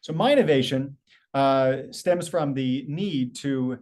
So my innovation stems from the need to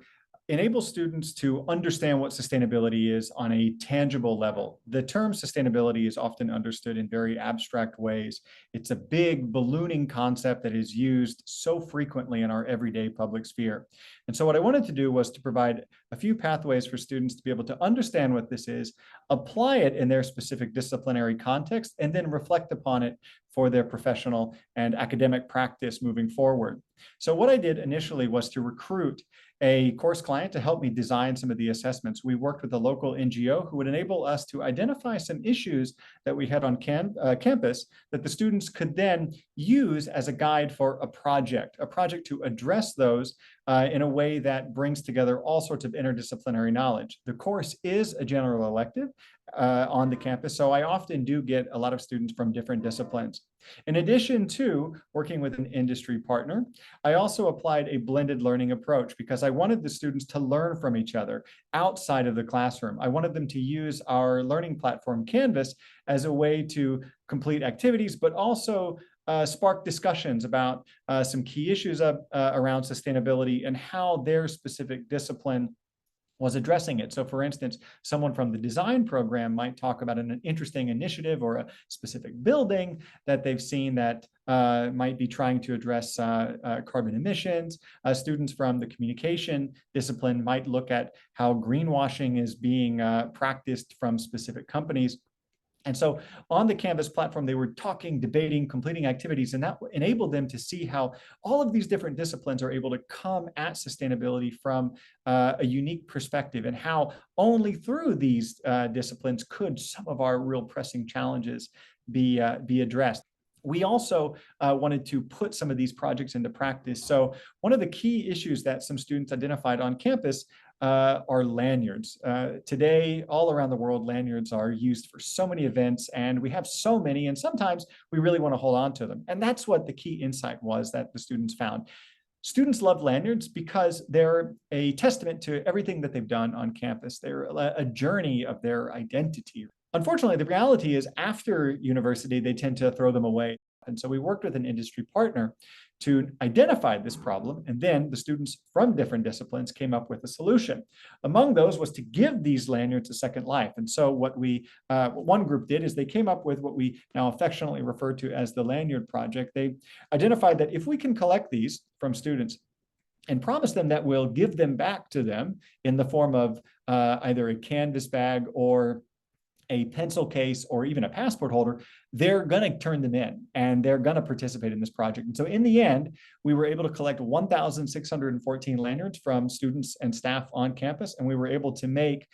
enable students to understand what sustainability is on a tangible level. The term sustainability is often understood in very abstract ways. It's a big ballooning concept that is used so frequently in our everyday public sphere. And so what I wanted to do was to provide a few pathways for students to be able to understand what this is, apply it in their specific disciplinary context, and then reflect upon it for their professional and academic practice moving forward. So what I did initially was to recruit a course client to help me design some of the assessments. We worked with a local NGO who would enable us to identify some issues that we had on campus that the students could then use as a guide for a project to address those in a way that brings together all sorts of interdisciplinary knowledge. The course is a general elective on the campus, so I often do get a lot of students from different disciplines. In addition to working with an industry partner, I also applied a blended learning approach because I wanted the students to learn from each other outside of the classroom. I wanted them to use our learning platform, Canvas, as a way to complete activities, but also spark discussions about some key issues around sustainability and how their specific discipline was addressing it. So for instance, someone from the design program might talk about an interesting initiative or a specific building that they've seen that might be trying to address carbon emissions. Students from the communication discipline might look at how greenwashing is being practiced from specific companies. And so on the Canvas platform, they were talking, debating, completing activities, and that enabled them to see how all of these different disciplines are able to come at sustainability from a unique perspective, and how only through these disciplines could some of our real pressing challenges be addressed. We also wanted to put some of these projects into practice. So one of the key issues that some students identified on campus are lanyards. Today, all around the world, lanyards are used for so many events, and we have so many, and sometimes we really want to hold on to them. And that's what the key insight was that the students found. Students love lanyards because they're a testament to everything that they've done on campus. They're a journey of their identity. Unfortunately, the reality is after university, they tend to throw them away. And so we worked with an industry partner to identify this problem, and then the students from different disciplines came up with a solution. Among those was to give these lanyards a second life. And so what one group did is they came up with what we now affectionately refer to as the Lanyard Project. They identified that if we can collect these from students and promise them that we'll give them back to them in the form of either a canvas bag or a pencil case or even a passport holder, they're going to turn them in and they're going to participate in this project. And so in the end, we were able to collect 1,614 lanyards from students and staff on campus, and we were able to make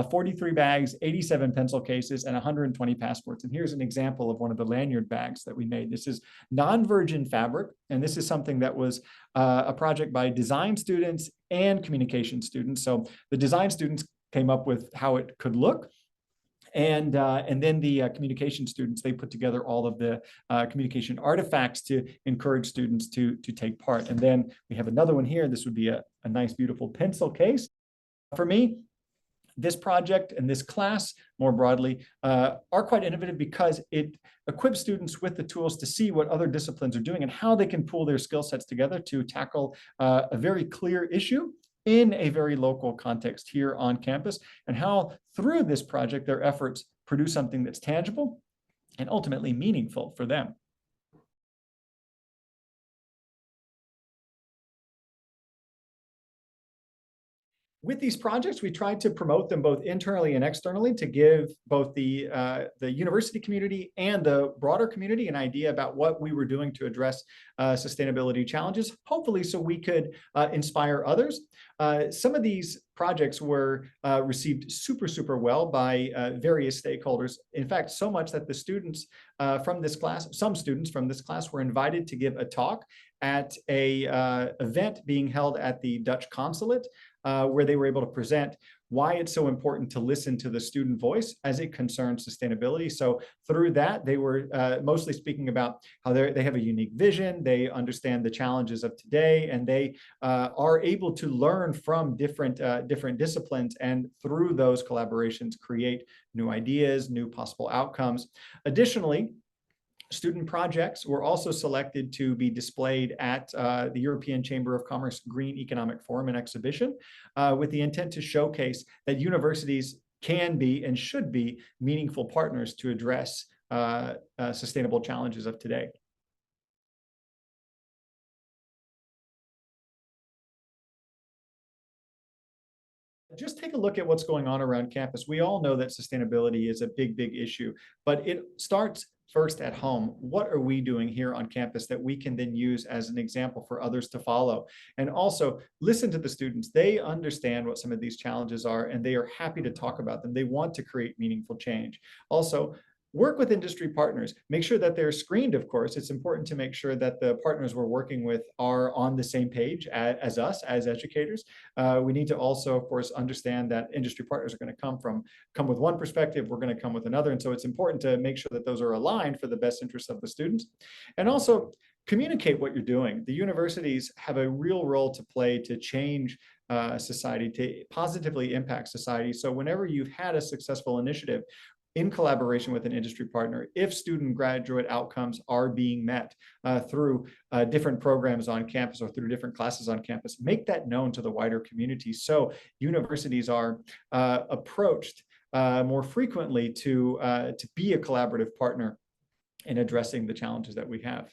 43 bags, 87 pencil cases, and 120 passports. And here's an example of one of the lanyard bags that we made. This is non-virgin fabric, and this is something that was a project by design students and communication students. So the design students came up with how it could look, and then the communication students, they put together all of the communication artifacts to encourage students to take part. And then we have another one here. This would be a nice, beautiful pencil case. For me, this project and this class more broadly are quite innovative because it equips students with the tools to see what other disciplines are doing and how they can pool their skill sets together to tackle a very clear issue in a very local context here on campus, and how through this project their efforts produce something that's tangible and ultimately meaningful for them. With these projects, we tried to promote them both internally and externally to give both the university community and the broader community an idea about what we were doing to address sustainability challenges, hopefully so we could inspire others. Some of these projects were received super well by various stakeholders. In fact, so much that the students from this class, some students from this class were invited to give a talk at a event being held at the Dutch consulate, where they were able to present why it's so important to listen to the student voice as it concerns sustainability. So through that, they were mostly speaking about how they have a unique vision, they understand the challenges of today, and they are able to learn from different disciplines, and through those collaborations create new ideas, new possible outcomes. Additionally, Student projects were also selected to be displayed at the European Chamber of Commerce Green Economic Forum and exhibition, with the intent to showcase that universities can be and should be meaningful partners to address sustainable challenges of today. Just take a look at what's going on around campus. We all know that sustainability is a big, big issue, but it starts first at home. What are we doing here on campus that we can then use as an example for others to follow? And also listen to the students. They understand what some of these challenges are, and they are happy to talk about them. They want to create meaningful change. Also, work with industry partners. Make sure that they're screened, of course. It's important to make sure that the partners we're working with are on the same page as us, as educators. We need to also, of course, understand that industry partners are going to come with one perspective, we're going to come with another. And so it's important to make sure that those are aligned for the best interests of the students. And also, communicate what you're doing. The universities have a real role to play to change society, to positively impact society. So whenever you've had a successful initiative, in collaboration with an industry partner, if student graduate outcomes are being met through different programs on campus or through different classes on campus, make that known to the wider community so universities are approached more frequently to be a collaborative partner in addressing the challenges that we have.